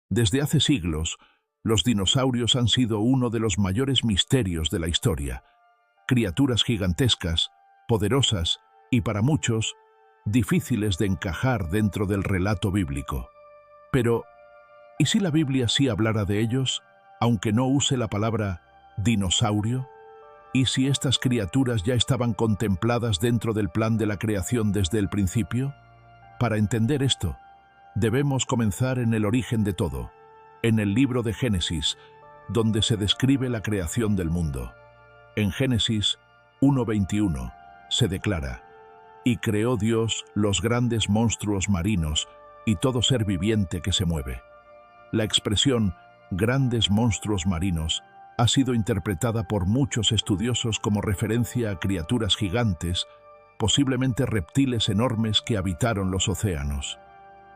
Desde hace siglos, los dinosaurios han sido uno de los mayores misterios de la historia. Criaturas gigantescas, poderosas y, para muchos, difíciles de encajar dentro del relato bíblico. Pero, ¿y si la Biblia sí hablara de ellos, aunque no use la palabra dinosaurio? ¿Y si estas criaturas ya estaban contempladas dentro del plan de la creación desde el principio? Para entender esto, debemos comenzar en el origen de todo, en el libro de Génesis, donde se describe la creación del mundo. En Génesis 1:21 se declara: «Y creó Dios los grandes monstruos marinos y todo ser viviente que se mueve». La expresión «grandes monstruos marinos» ha sido interpretada por muchos estudiosos como referencia a criaturas gigantes, posiblemente reptiles enormes que habitaron los océanos.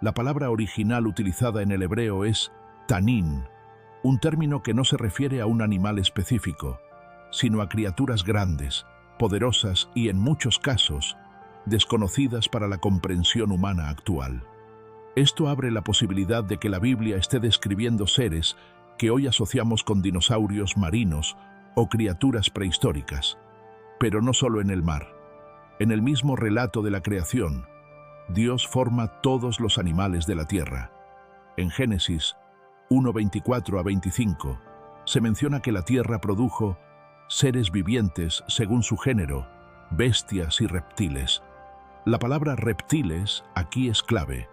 La palabra original utilizada en el hebreo es tanín, un término que no se refiere a un animal específico, sino a criaturas grandes, poderosas y, en muchos casos, desconocidas para la comprensión humana actual. Esto abre la posibilidad de que la Biblia esté describiendo seres que hoy asociamos con dinosaurios marinos o criaturas prehistóricas. Pero no solo en el mar. En el mismo relato de la creación, Dios forma todos los animales de la tierra. En Génesis 1:24-25 se menciona que la tierra produjo seres vivientes según su género, bestias y reptiles. La palabra reptiles aquí es clave,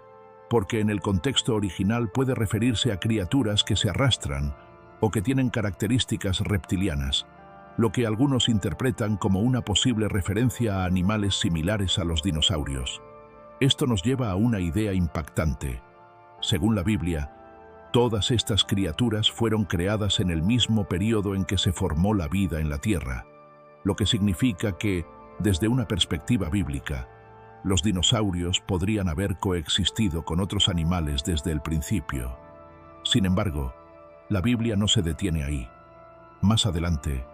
porque en el contexto original puede referirse a criaturas que se arrastran o que tienen características reptilianas, lo que algunos interpretan como una posible referencia a animales similares a los dinosaurios. Esto nos lleva a una idea impactante. Según la Biblia, todas estas criaturas fueron creadas en el mismo periodo en que se formó la vida en la Tierra, lo que significa que, desde una perspectiva bíblica, los dinosaurios podrían haber coexistido con otros animales desde el principio. Sin embargo, la Biblia no se detiene ahí. Más adelante,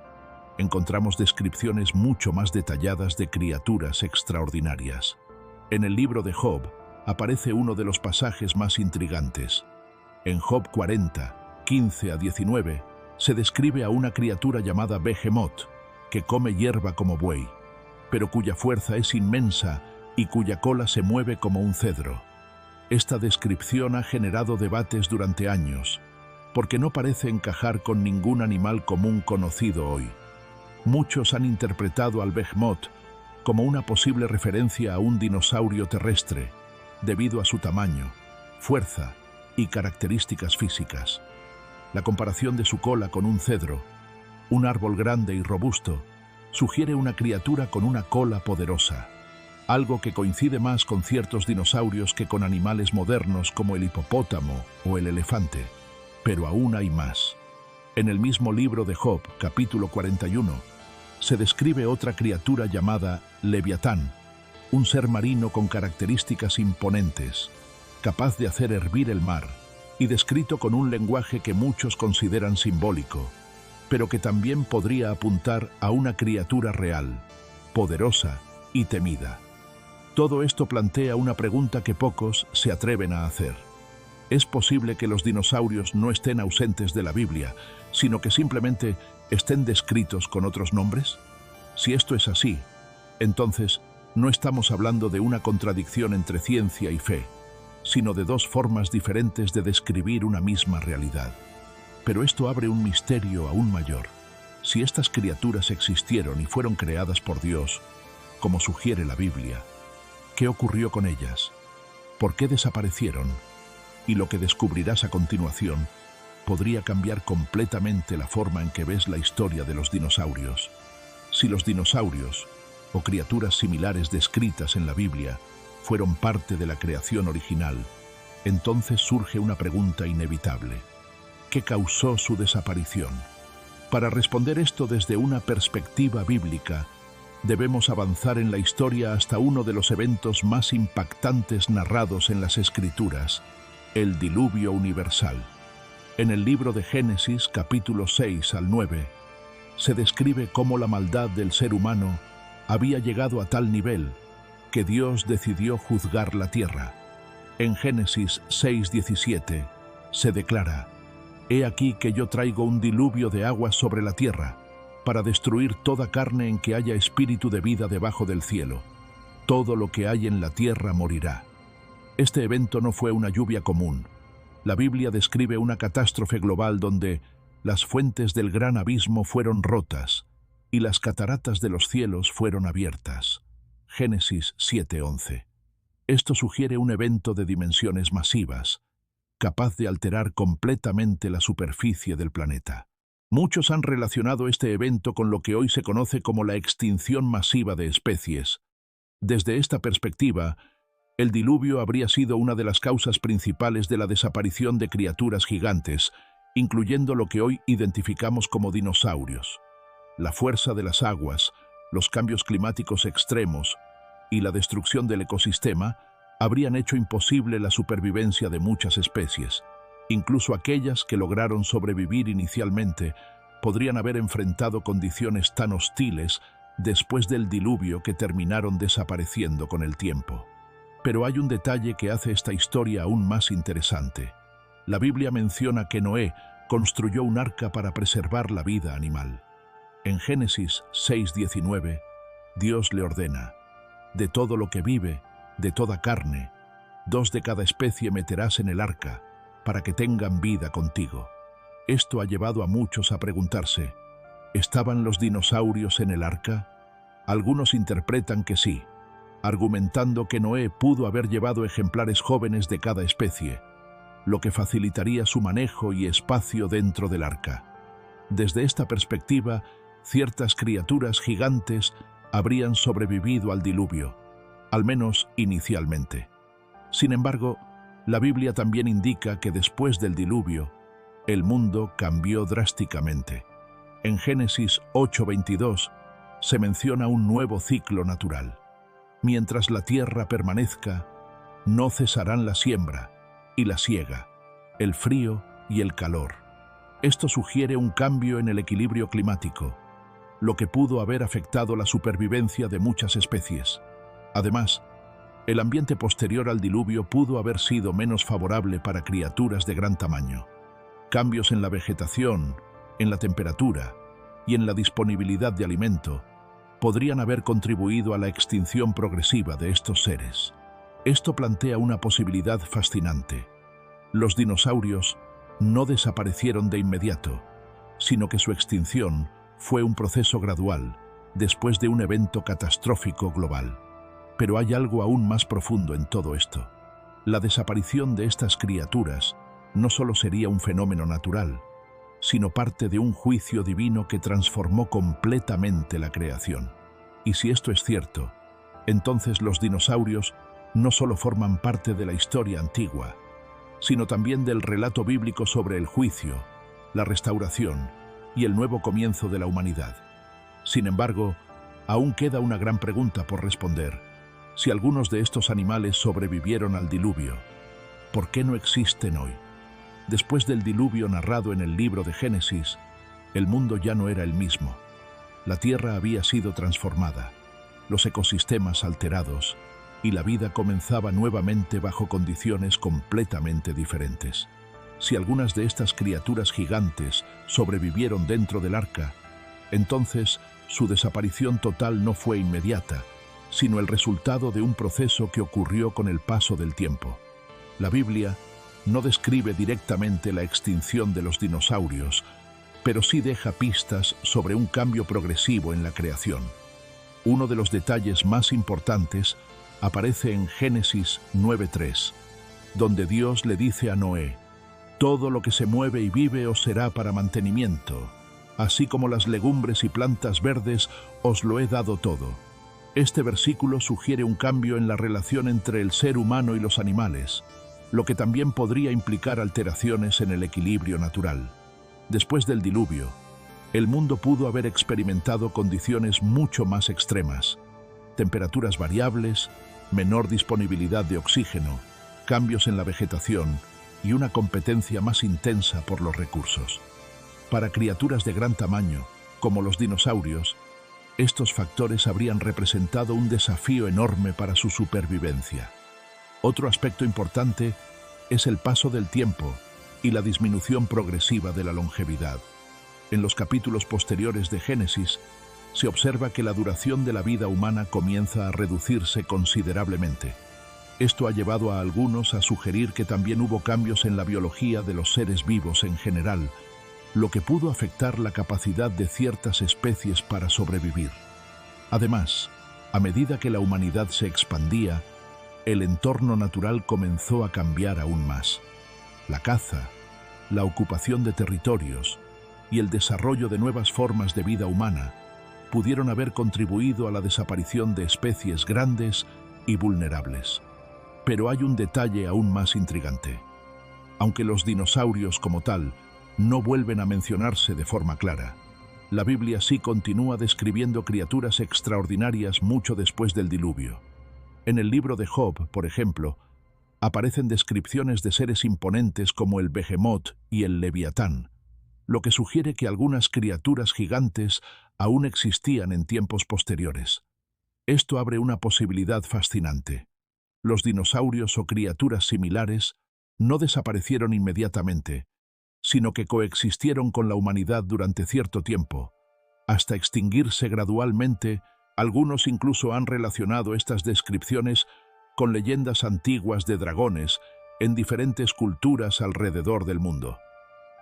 encontramos descripciones mucho más detalladas de criaturas extraordinarias. En el libro de Job aparece uno de los pasajes más intrigantes. En Job 40:15-19 se describe a una criatura llamada Behemoth, que come hierba como buey, pero cuya fuerza es inmensa y cuya cola se mueve como un cedro. Esta descripción ha generado debates durante años, porque no parece encajar con ningún animal común conocido hoy. Muchos han interpretado al Behemoth como una posible referencia a un dinosaurio terrestre, debido a su tamaño, fuerza y características físicas. La comparación de su cola con un cedro, un árbol grande y robusto, sugiere una criatura con una cola poderosa, algo que coincide más con ciertos dinosaurios que con animales modernos como el hipopótamo o el elefante. Pero aún hay más. En el mismo libro de Job, capítulo 41, se describe otra criatura llamada Leviatán, un ser marino con características imponentes, capaz de hacer hervir el mar, y descrito con un lenguaje que muchos consideran simbólico, pero que también podría apuntar a una criatura real, poderosa y temida. Todo esto plantea una pregunta que pocos se atreven a hacer. ¿Es posible que los dinosaurios no estén ausentes de la Biblia, sino que simplemente estén descritos con otros nombres? Si esto es así, entonces no estamos hablando de una contradicción entre ciencia y fe, sino de dos formas diferentes de describir una misma realidad. Pero esto abre un misterio aún mayor. Si estas criaturas existieron y fueron creadas por Dios, como sugiere la Biblia, ¿qué ocurrió con ellas? ¿Por qué desaparecieron? Y lo que descubrirás a continuación podría cambiar completamente la forma en que ves la historia de los dinosaurios. Si los dinosaurios, o criaturas similares descritas en la Biblia, fueron parte de la creación original, entonces surge una pregunta inevitable. ¿Qué causó su desaparición? Para responder esto desde una perspectiva bíblica, debemos avanzar en la historia hasta uno de los eventos más impactantes narrados en las Escrituras, el diluvio universal. En el libro de Génesis, capítulos 6-9, se describe cómo la maldad del ser humano había llegado a tal nivel que Dios decidió juzgar la tierra. En Génesis 6:17 se declara: «He aquí que yo traigo un diluvio de aguas sobre la tierra, para destruir toda carne en que haya espíritu de vida debajo del cielo. Todo lo que hay en la tierra morirá». Este evento no fue una lluvia común. La Biblia describe una catástrofe global donde las fuentes del gran abismo fueron rotas y las cataratas de los cielos fueron abiertas. Génesis 7:11. Esto sugiere un evento de dimensiones masivas, capaz de alterar completamente la superficie del planeta. Muchos han relacionado este evento con lo que hoy se conoce como la extinción masiva de especies. Desde esta perspectiva, el diluvio habría sido una de las causas principales de la desaparición de criaturas gigantes, incluyendo lo que hoy identificamos como dinosaurios. La fuerza de las aguas, los cambios climáticos extremos y la destrucción del ecosistema habrían hecho imposible la supervivencia de muchas especies. Incluso aquellas que lograron sobrevivir inicialmente podrían haber enfrentado condiciones tan hostiles después del diluvio que terminaron desapareciendo con el tiempo. Pero hay un detalle que hace esta historia aún más interesante. La Biblia menciona que Noé construyó un arca para preservar la vida animal. En Génesis 6:19, Dios le ordena: «De todo lo que vive, de toda carne, 2 de cada especie meterás en el arca, para que tengan vida contigo». Esto ha llevado a muchos a preguntarse: ¿estaban los dinosaurios en el arca? Algunos interpretan que sí, argumentando que Noé pudo haber llevado ejemplares jóvenes de cada especie, lo que facilitaría su manejo y espacio dentro del arca. Desde esta perspectiva, ciertas criaturas gigantes habrían sobrevivido al diluvio, al menos inicialmente. Sin embargo, la Biblia también indica que después del diluvio, el mundo cambió drásticamente. En Génesis 8:22 se menciona un nuevo ciclo natural. Mientras la tierra permanezca, no cesarán la siembra y la siega, el frío y el calor. Esto sugiere un cambio en el equilibrio climático, lo que pudo haber afectado la supervivencia de muchas especies. Además, el ambiente posterior al diluvio pudo haber sido menos favorable para criaturas de gran tamaño. Cambios en la vegetación, en la temperatura y en la disponibilidad de alimento podrían haber contribuido a la extinción progresiva de estos seres. Esto plantea una posibilidad fascinante. Los dinosaurios no desaparecieron de inmediato, sino que su extinción fue un proceso gradual, después de un evento catastrófico global. Pero hay algo aún más profundo en todo esto. La desaparición de estas criaturas no solo sería un fenómeno natural, sino parte de un juicio divino que transformó completamente la creación. Y si esto es cierto, entonces los dinosaurios no solo forman parte de la historia antigua, sino también del relato bíblico sobre el juicio, la restauración y el nuevo comienzo de la humanidad. Sin embargo, aún queda una gran pregunta por responder. Si algunos de estos animales sobrevivieron al diluvio, ¿por qué no existen hoy? Después del diluvio narrado en el libro de Génesis, el mundo ya no era el mismo. La tierra había sido transformada, los ecosistemas alterados, y la vida comenzaba nuevamente bajo condiciones completamente diferentes. Si algunas de estas criaturas gigantes sobrevivieron dentro del arca, entonces su desaparición total no fue inmediata, sino el resultado de un proceso que ocurrió con el paso del tiempo. La Biblia no describe directamente la extinción de los dinosaurios, pero sí deja pistas sobre un cambio progresivo en la creación. Uno de los detalles más importantes aparece en Génesis 9:3, donde Dios le dice a Noé: «Todo lo que se mueve y vive os será para mantenimiento, así como las legumbres y plantas verdes os lo he dado todo». Este versículo sugiere un cambio en la relación entre el ser humano y los animales, lo que también podría implicar alteraciones en el equilibrio natural. Después del diluvio, el mundo pudo haber experimentado condiciones mucho más extremas: temperaturas variables, menor disponibilidad de oxígeno, cambios en la vegetación y una competencia más intensa por los recursos. Para criaturas de gran tamaño, como los dinosaurios, estos factores habrían representado un desafío enorme para su supervivencia. Otro aspecto importante es el paso del tiempo y la disminución progresiva de la longevidad. En los capítulos posteriores de Génesis, se observa que la duración de la vida humana comienza a reducirse considerablemente. Esto ha llevado a algunos a sugerir que también hubo cambios en la biología de los seres vivos en general, lo que pudo afectar la capacidad de ciertas especies para sobrevivir. Además, a medida que la humanidad se expandía, el entorno natural comenzó a cambiar aún más. La caza, la ocupación de territorios y el desarrollo de nuevas formas de vida humana pudieron haber contribuido a la desaparición de especies grandes y vulnerables. Pero hay un detalle aún más intrigante. Aunque los dinosaurios como tal no vuelven a mencionarse de forma clara, la Biblia sí continúa describiendo criaturas extraordinarias mucho después del diluvio. En el libro de Job, por ejemplo, aparecen descripciones de seres imponentes como el Behemoth y el Leviatán, lo que sugiere que algunas criaturas gigantes aún existían en tiempos posteriores. Esto abre una posibilidad fascinante. Los dinosaurios o criaturas similares no desaparecieron inmediatamente, sino que coexistieron con la humanidad durante cierto tiempo. Hasta extinguirse gradualmente, algunos incluso han relacionado estas descripciones con leyendas antiguas de dragones en diferentes culturas alrededor del mundo.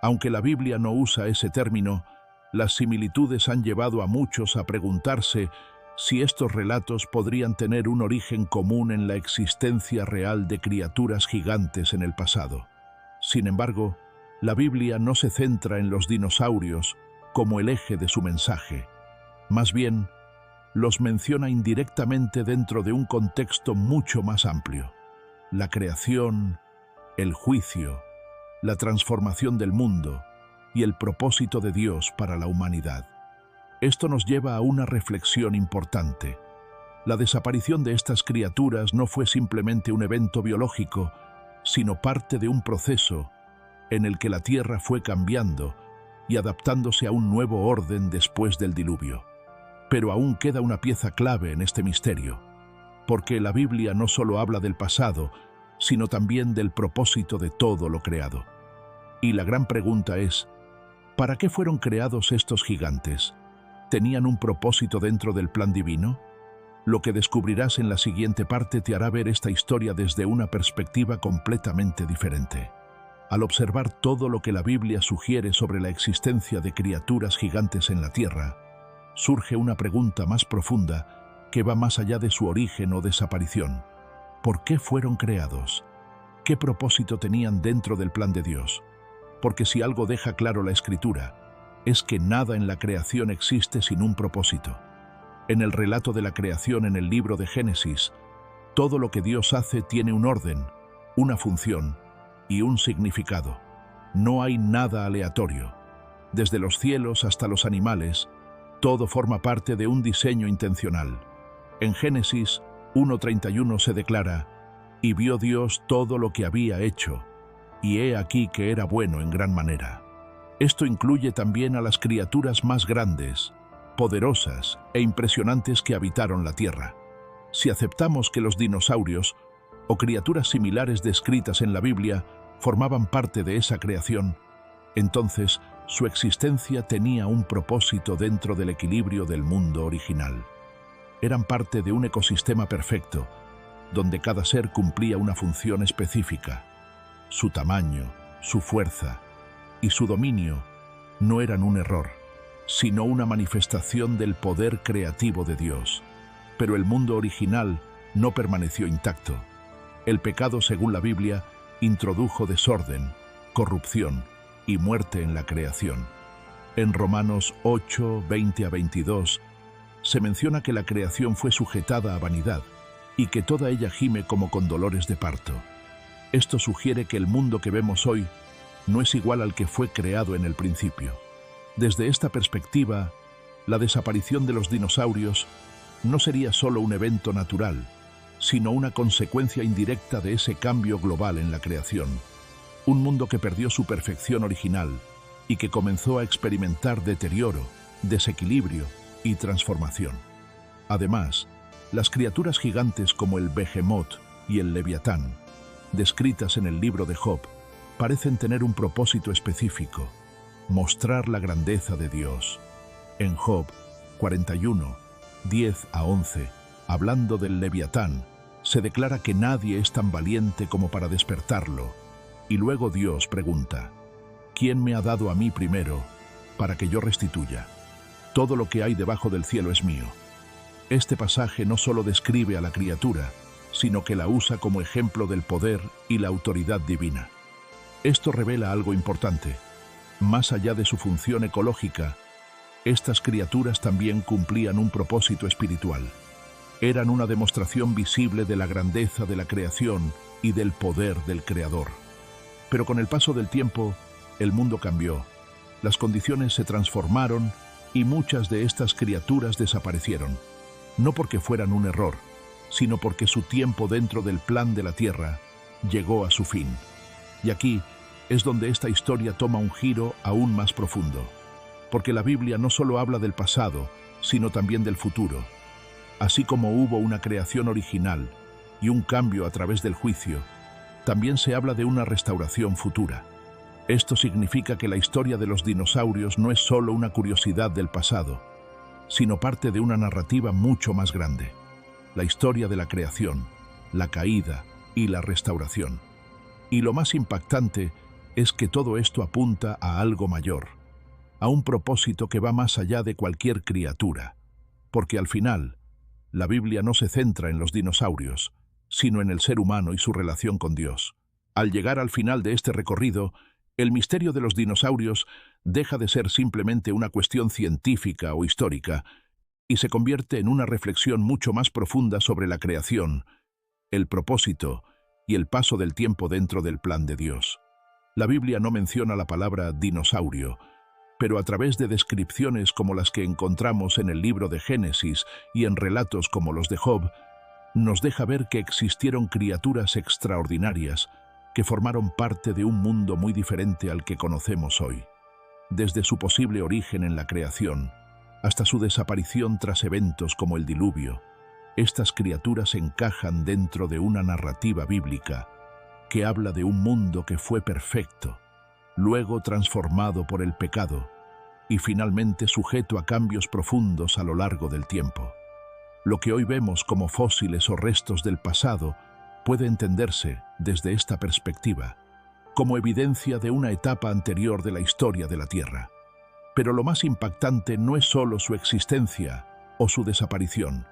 Aunque la Biblia no usa ese término, las similitudes han llevado a muchos a preguntarse si estos relatos podrían tener un origen común en la existencia real de criaturas gigantes en el pasado. Sin embargo, la Biblia no se centra en los dinosaurios como el eje de su mensaje. Más bien, los menciona indirectamente dentro de un contexto mucho más amplio: la creación, el juicio, la transformación del mundo y el propósito de Dios para la humanidad. Esto nos lleva a una reflexión importante. La desaparición de estas criaturas no fue simplemente un evento biológico, sino parte de un proceso en el que la Tierra fue cambiando y adaptándose a un nuevo orden después del diluvio. Pero aún queda una pieza clave en este misterio, porque la Biblia no solo habla del pasado, sino también del propósito de todo lo creado. Y la gran pregunta es, ¿para qué fueron creados estos gigantes? ¿Tenían un propósito dentro del plan divino? Lo que descubrirás en la siguiente parte te hará ver esta historia desde una perspectiva completamente diferente. Al observar todo lo que la Biblia sugiere sobre la existencia de criaturas gigantes en la Tierra, surge una pregunta más profunda que va más allá de su origen o desaparición. ¿Por qué fueron creados? ¿Qué propósito tenían dentro del plan de Dios? Porque si algo deja claro la Escritura, es que nada en la creación existe sin un propósito. En el relato de la creación en el libro de Génesis, todo lo que Dios hace tiene un orden, una función y un significado. No hay nada aleatorio. Desde los cielos hasta los animales, todo forma parte de un diseño intencional. En Génesis 1:31 se declara: «Y vio Dios todo lo que había hecho, y he aquí que era bueno en gran manera». Esto incluye también a las criaturas más grandes, poderosas e impresionantes que habitaron la Tierra. Si aceptamos que los dinosaurios, o criaturas similares descritas en la Biblia, formaban parte de esa creación, entonces su existencia tenía un propósito dentro del equilibrio del mundo original. Eran parte de un ecosistema perfecto, donde cada ser cumplía una función específica. Su tamaño, su fuerza y su dominio no eran un error, sino una manifestación del poder creativo de Dios. Pero el mundo original no permaneció intacto. El pecado, según la Biblia, introdujo desorden, corrupción y muerte en la creación. En Romanos 8:20-22 se menciona que la creación fue sujetada a vanidad y que toda ella gime como con dolores de parto. Esto sugiere que el mundo que vemos hoy no es igual al que fue creado en el principio. Desde esta perspectiva, la desaparición de los dinosaurios no sería solo un evento natural, sino una consecuencia indirecta de ese cambio global en la creación. Un mundo que perdió su perfección original y que comenzó a experimentar deterioro, desequilibrio y transformación. Además, las criaturas gigantes como el Behemoth y el Leviatán, descritas en el libro de Job, parecen tener un propósito específico: mostrar la grandeza de Dios. En Job 41, 10 a 11, hablando del Leviatán, se declara que nadie es tan valiente como para despertarlo, y luego Dios pregunta: ¿quién me ha dado a mí primero para que yo restituya? Todo lo que hay debajo del cielo es mío. Este pasaje no solo describe a la criatura, sino que la usa como ejemplo del poder y la autoridad divina. Esto revela algo importante. Más allá de su función ecológica, estas criaturas también cumplían un propósito espiritual. Eran una demostración visible de la grandeza de la creación y del poder del Creador. Pero con el paso del tiempo, el mundo cambió. Las condiciones se transformaron y muchas de estas criaturas desaparecieron. No porque fueran un error, sino porque su tiempo dentro del plan de la Tierra llegó a su fin. Y aquí es donde esta historia toma un giro aún más profundo. Porque la Biblia no solo habla del pasado, sino también del futuro. Así como hubo una creación original y un cambio a través del juicio, también se habla de una restauración futura. Esto significa que la historia de los dinosaurios no es solo una curiosidad del pasado, sino parte de una narrativa mucho más grande: la historia de la creación, la caída y la restauración. Y lo más impactante es que todo esto apunta a algo mayor, a un propósito que va más allá de cualquier criatura, porque al final, la Biblia no se centra en los dinosaurios, sino en el ser humano y su relación con Dios. Al llegar al final de este recorrido, el misterio de los dinosaurios deja de ser simplemente una cuestión científica o histórica y se convierte en una reflexión mucho más profunda sobre la creación, el propósito y el paso del tiempo dentro del plan de Dios. La Biblia no menciona la palabra dinosaurio, pero a través de descripciones como las que encontramos en el libro de Génesis y en relatos como los de Job, nos deja ver que existieron criaturas extraordinarias que formaron parte de un mundo muy diferente al que conocemos hoy. Desde su posible origen en la creación hasta su desaparición tras eventos como el diluvio, estas criaturas encajan dentro de una narrativa bíblica que habla de un mundo que fue perfecto, luego transformado por el pecado y finalmente sujeto a cambios profundos a lo largo del tiempo. Lo que hoy vemos como fósiles o restos del pasado puede entenderse, desde esta perspectiva, como evidencia de una etapa anterior de la historia de la Tierra. Pero lo más impactante no es solo su existencia o su desaparición,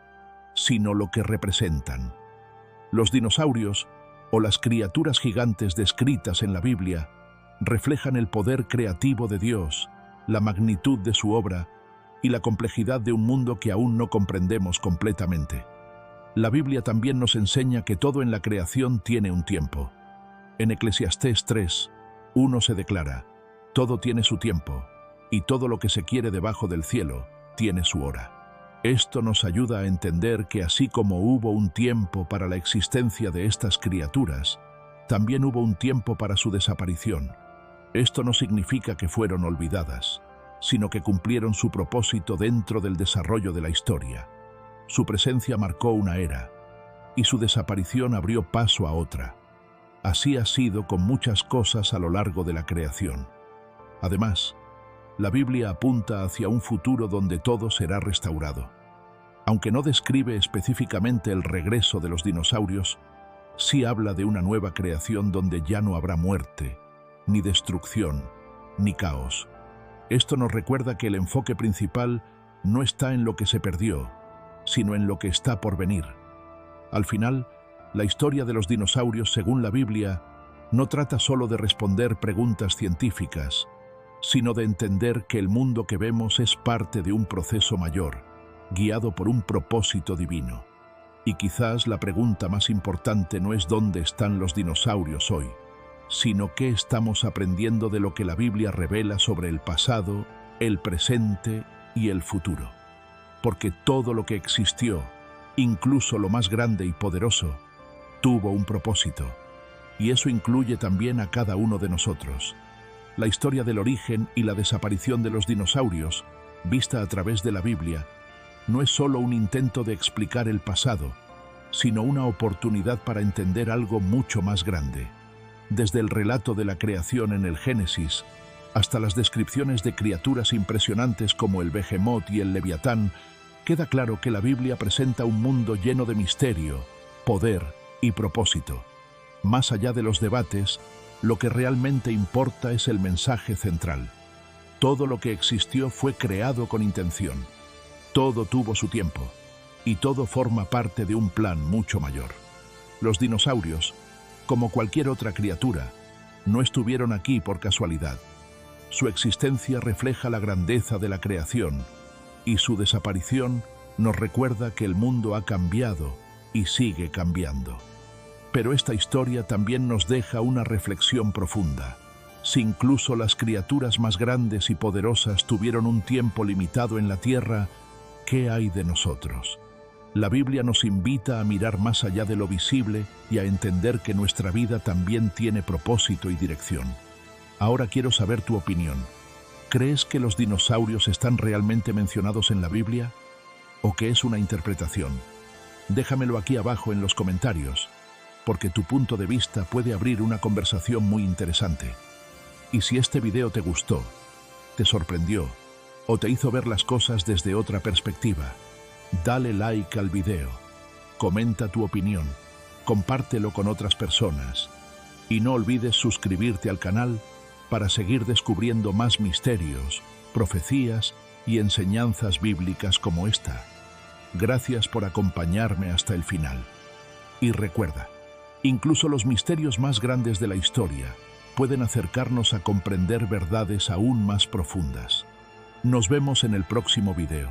sino lo que representan. Los dinosaurios, o las criaturas gigantes descritas en la Biblia, reflejan el poder creativo de Dios, la magnitud de su obra y la complejidad de un mundo que aún no comprendemos completamente. La Biblia también nos enseña que todo en la creación tiene un tiempo. En Eclesiastés 3:1 se declara: todo tiene su tiempo, y todo lo que se quiere debajo del cielo tiene su hora. Esto nos ayuda a entender que así como hubo un tiempo para la existencia de estas criaturas, también hubo un tiempo para su desaparición. Esto no significa que fueron olvidadas, sino que cumplieron su propósito dentro del desarrollo de la historia. Su presencia marcó una era, y su desaparición abrió paso a otra. Así ha sido con muchas cosas a lo largo de la creación. Además, la Biblia apunta hacia un futuro donde todo será restaurado. Aunque no describe específicamente el regreso de los dinosaurios, sí habla de una nueva creación donde ya no habrá muerte, ni destrucción, ni caos. Esto nos recuerda que el enfoque principal no está en lo que se perdió, sino en lo que está por venir. Al final, la historia de los dinosaurios, según la Biblia, no trata solo de responder preguntas científicas, sino de entender que el mundo que vemos es parte de un proceso mayor, guiado por un propósito divino. Y quizás la pregunta más importante no es dónde están los dinosaurios hoy, sino qué estamos aprendiendo de lo que la Biblia revela sobre el pasado, el presente y el futuro. Porque todo lo que existió, incluso lo más grande y poderoso, tuvo un propósito, y eso incluye también a cada uno de nosotros. La historia del origen y la desaparición de los dinosaurios, vista a través de la Biblia, no es solo un intento de explicar el pasado, sino una oportunidad para entender algo mucho más grande. Desde el relato de la creación en el Génesis hasta las descripciones de criaturas impresionantes como el Behemoth y el Leviatán, queda claro que la Biblia presenta un mundo lleno de misterio, poder y propósito. Más allá de los debates, lo que realmente importa es el mensaje central. Todo lo que existió fue creado con intención. Todo tuvo su tiempo, y todo forma parte de un plan mucho mayor. Los dinosaurios, como cualquier otra criatura, no estuvieron aquí por casualidad. Su existencia refleja la grandeza de la creación, y su desaparición nos recuerda que el mundo ha cambiado y sigue cambiando. Pero esta historia también nos deja una reflexión profunda. Si incluso las criaturas más grandes y poderosas tuvieron un tiempo limitado en la tierra, ¿qué hay de nosotros? La Biblia nos invita a mirar más allá de lo visible y a entender que nuestra vida también tiene propósito y dirección. Ahora quiero saber tu opinión. ¿Crees que los dinosaurios están realmente mencionados en la Biblia? ¿O que es una interpretación? Déjamelo aquí abajo en los comentarios, porque tu punto de vista puede abrir una conversación muy interesante. Y si este video te gustó, te sorprendió o te hizo ver las cosas desde otra perspectiva, dale like al video, comenta tu opinión, compártelo con otras personas y no olvides suscribirte al canal para seguir descubriendo más misterios, profecías y enseñanzas bíblicas como esta. Gracias por acompañarme hasta el final. Y recuerda, incluso los misterios más grandes de la historia pueden acercarnos a comprender verdades aún más profundas. Nos vemos en el próximo video.